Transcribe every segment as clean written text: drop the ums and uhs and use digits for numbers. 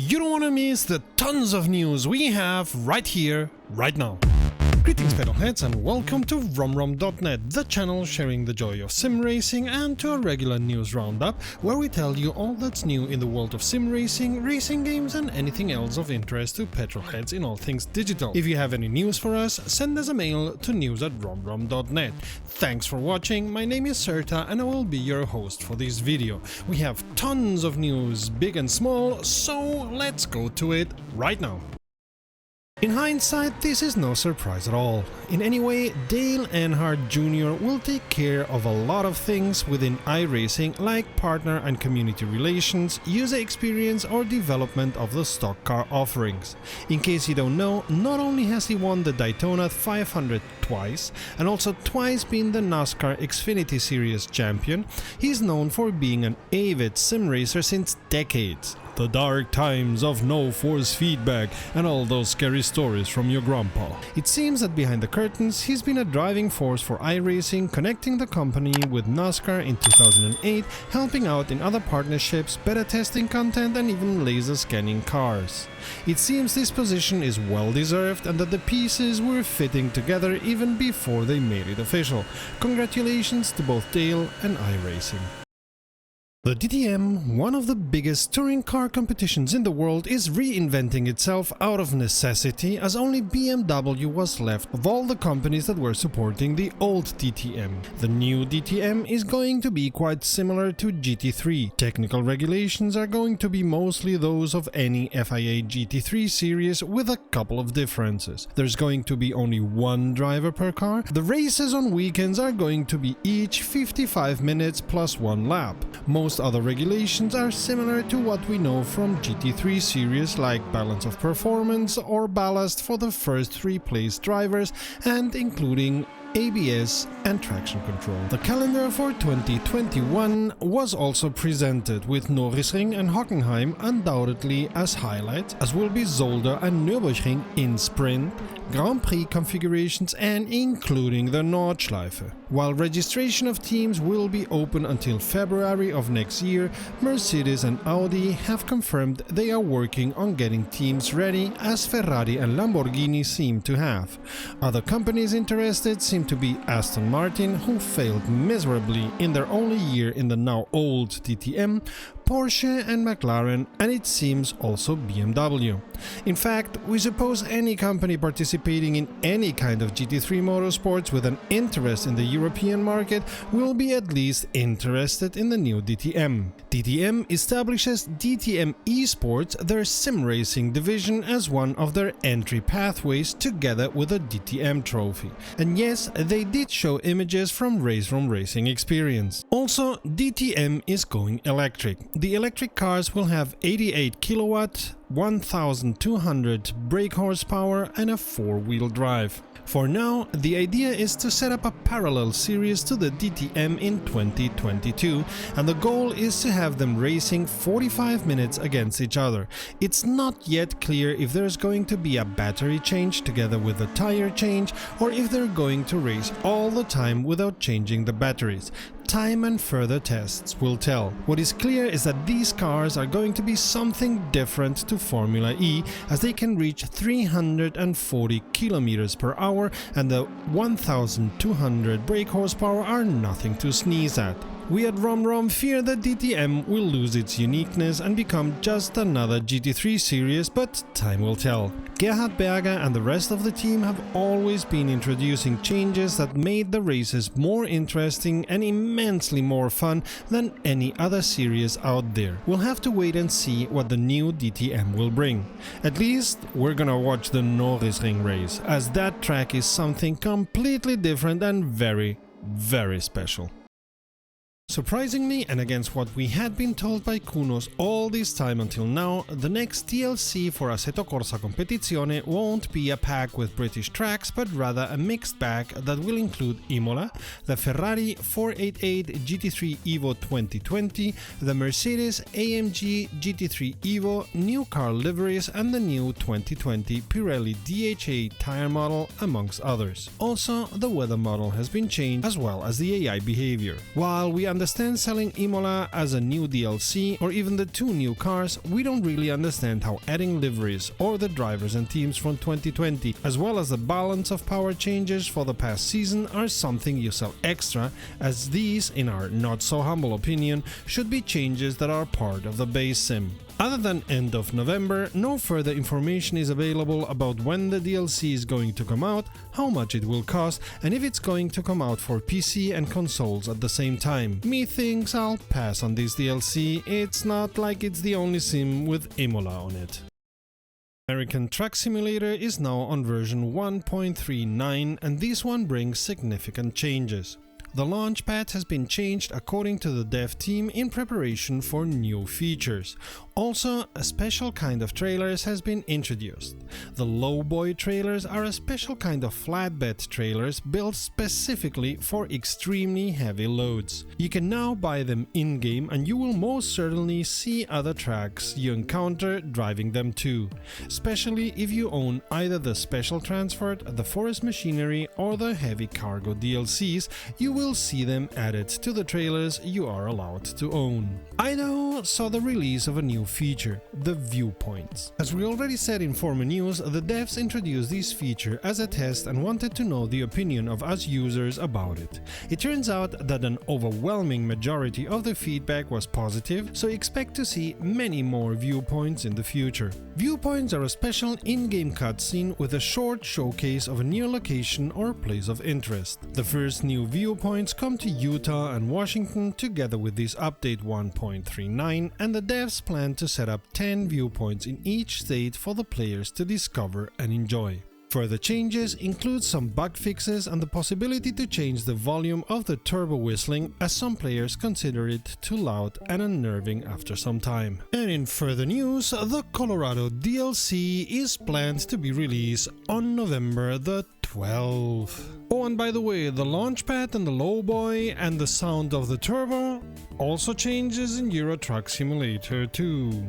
You don't want to miss the tons of news we have right here, right now. Greetings pedalheads and welcome to romrom.net, the channel sharing the joy of sim racing, and to a regular news roundup where we tell you all that's new in the world of sim racing, racing games and anything else of interest to petrolheads in all things digital. If you have any news for us, send us a mail to news@romrom.net. Thanks for watching, my name is Serta and I will be your host for this video. We have tons of news, big and small, so let's go to it right now. In hindsight, this is no surprise at all. In any way, Dale Earnhardt Jr. will take care of a lot of things within iRacing, like partner and community relations, user experience or development of the stock car offerings. In case you don't know, not only has he won the Daytona 500 twice, and also twice been the NASCAR Xfinity Series champion, he's known for being an avid sim racer since decades. The dark times of no force feedback and all those scary stories from your grandpa. It seems that behind the curtains he's been a driving force for iRacing, connecting the company with NASCAR in 2008, helping out in other partnerships, beta testing content and even laser scanning cars. It seems this position is well deserved and that the pieces were fitting together even before they made it official. Congratulations to both Dale and iRacing. The DTM, one of the biggest touring car competitions in the world, is reinventing itself out of necessity, as only BMW was left of all the companies that were supporting the old DTM. The new DTM is going to be quite similar to GT3. Technical regulations are going to be mostly those of any FIA GT3 series, with a couple of differences. There's going to be only one driver per car. The races on weekends are going to be each 55 minutes plus one lap. Most other regulations are similar to what we know from GT3 series, like balance of performance or ballast for the first three place drivers, and including ABS and traction control. The calendar for 2021 was also presented, with Nürburgring and Hockenheim undoubtedly as highlights, as will be Zolder and Nürburgring in sprint, Grand Prix configurations and including the Nordschleife. While registration of teams will be open until February of next year, Mercedes and Audi have confirmed they are working on getting teams ready, as Ferrari and Lamborghini seem to have. Other companies interested seem to be Aston Martin, who failed miserably in their only year in the now old DTM, Porsche and McLaren, and it seems also BMW. In fact, we suppose any company participating in any kind of GT3 motorsports with an interest in the European market will be at least interested in the new DTM. DTM establishes DTM Esports, their sim racing division, as one of their entry pathways, together with a DTM trophy. And yes, they did show images from Race Room Racing Experience. Also, DTM is going electric. The electric cars will have 88 kilowatt, 1200 brake horsepower and a four-wheel drive. For now, the idea is to set up a parallel series to the DTM in 2022, and the goal is to have them racing 45 minutes against each other. It's not yet clear if there's going to be a battery change together with a tire change, or if they're going to race all the time without changing the batteries. Time and further tests will tell. What is clear is that these cars are going to be something different to Formula E, as they can reach 340 kilometers per hour and the 1200 brake horsepower are nothing to sneeze at. We at RomRom fear that DTM will lose its uniqueness and become just another GT3 series, but time will tell. Gerhard Berger and the rest of the team have always been introducing changes that made the races more interesting and immensely more fun than any other series out there. We'll have to wait and see what the new DTM will bring. At least we're gonna watch the Nürburgring race, as that track is something completely different and very, very special. Surprisingly, and against what we had been told by Kunos all this time until now, the next DLC for Assetto Corsa Competizione won't be a pack with British tracks, but rather a mixed bag that will include Imola, the Ferrari 488 GT3 Evo 2020, the Mercedes AMG GT3 Evo, new car liveries and the new 2020 Pirelli DHA tire model, amongst others. Also, the weather model has been changed, as well as the AI behavior. While we understand selling Imola as a new DLC or even the 2 new cars, we don't really understand how adding liveries or the drivers and teams from 2020, as well as the balance of power changes for the past season, are something you sell extra, as these, in our not so humble opinion, should be changes that are part of the base sim. Other than end of November, no further information is available about when the DLC is going to come out, how much it will cost, and if it's going to come out for PC and consoles at the same time. Me thinks I'll pass on this DLC, it's not like it's the only sim with Imola on it. American Truck Simulator is now on version 1.39, and this one brings significant changes. The launchpad has been changed according to the dev team in preparation for new features. Also, a special kind of trailers has been introduced. The lowboy trailers are a special kind of flatbed trailers built specifically for extremely heavy loads. You can now buy them in-game and you will most certainly see other tracks you encounter driving them too. Especially if you own either the Special Transport, the Forest Machinery or the Heavy Cargo DLCs, you will see them added to the trailers you are allowed to own. Idaho saw the release of a new feature, the viewpoints. As we already said in former news, the devs introduced this feature as a test and wanted to know the opinion of us users about it. It turns out that an overwhelming majority of the feedback was positive, so expect to see many more viewpoints in the future. Viewpoints are a special in-game cutscene with a short showcase of a near location or place of interest. The first new viewpoints come to Utah and Washington together with this update 1.39, and the devs plan to set up 10 viewpoints in each state for the players to discover and enjoy. Further changes include some bug fixes and the possibility to change the volume of the turbo whistling, as some players consider it too loud and unnerving after some time. And in further news, the Colorado DLC is planned to be released on November the 12th. Oh, and by the way, the launchpad and the lowboy and the sound of the turbo also changes in Euro Truck Simulator 2.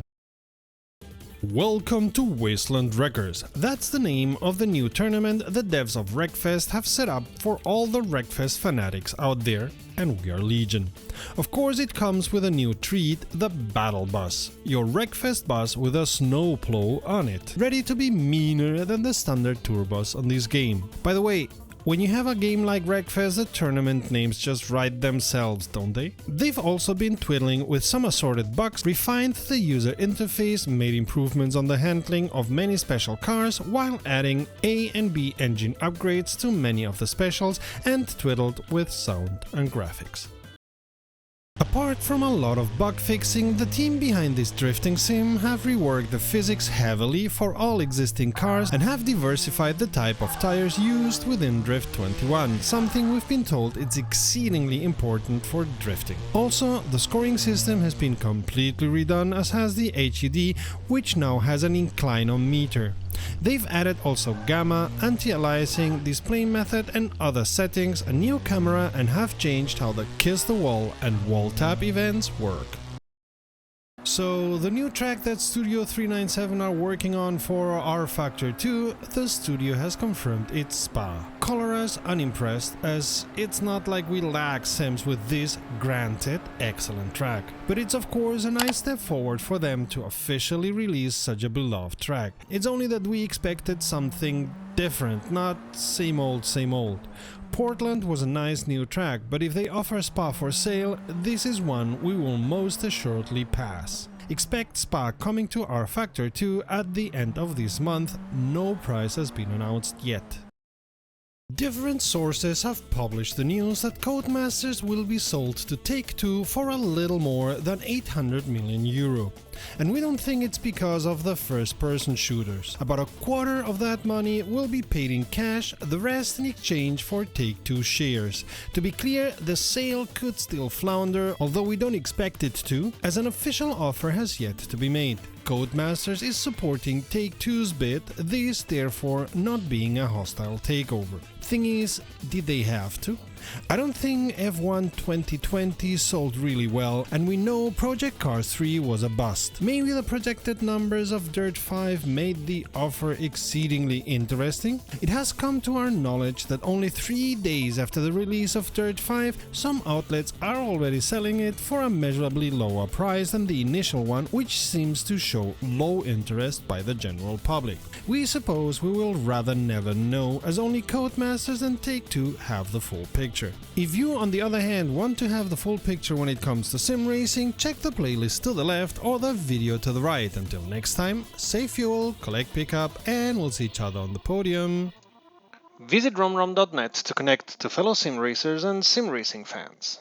Welcome to Wasteland Wreckers. That's the name of the new tournament the devs of Wreckfest have set up for all the Wreckfest fanatics out there, and we are legion. Of course, it comes with a new treat, the Battle Bus, your Wreckfest bus with a snowplow on it, ready to be meaner than the standard tour bus on this game. By the way, when you have a game like Wreckfest, the tournament names just write themselves, don't they? They've also been twiddling with some assorted bugs, refined the user interface, made improvements on the handling of many special cars, while adding A and B engine upgrades to many of the specials, and twiddled with sound and graphics. Apart from a lot of bug fixing, the team behind this drifting sim have reworked the physics heavily for all existing cars and have diversified the type of tires used within Drift 21, something we've been told is exceedingly important for drifting. Also, the scoring system has been completely redone, as has the HUD, which now has an inclinometer. They've added also gamma, anti-aliasing, display method and other settings, a new camera, and have changed how the Kiss the Wall and Wall Tap events work. So, the new track that Studio 397 are working on for rFactor 2, the studio has confirmed it's Spa. Color us unimpressed, as it's not like we lack sims with this, granted, excellent track. But it's of course a nice step forward for them to officially release such a beloved track. It's only that we expected something different, not same old, same old. Portland was a nice new track, but if they offer Spa for sale, this is one we will most assuredly pass. Expect Spa coming to rFactor 2 at the end of this month, no price has been announced yet. Different sources have published the news that Codemasters will be sold to Take-Two for a little more than 800 million euro. And we don't think it's because of the first-person shooters. About a quarter of that money will be paid in cash, the rest in exchange for Take-Two shares. To be clear, the sale could still flounder, although we don't expect it to, as an official offer has yet to be made. Codemasters is supporting Take-Two's bid, this therefore not being a hostile takeover. Thing is, did they have to? I don't think F1 2020 sold really well, and we know Project Cars 3 was a bust. Maybe the projected numbers of Dirt 5 made the offer exceedingly interesting. It has come to our knowledge that only 3 days after the release of Dirt 5, some outlets are already selling it for a measurably lower price than the initial one, which seems to show low interest by the general public. We suppose we will rather never know, as only Codemasters and Take-Two have the full picture. If you, on the other hand, want to have the full picture when it comes to sim racing, check the playlist to the left or the video to the right. Until next time, save fuel, collect pickup, and we'll see each other on the podium. Visit romrom.net to connect to fellow sim racers and sim racing fans.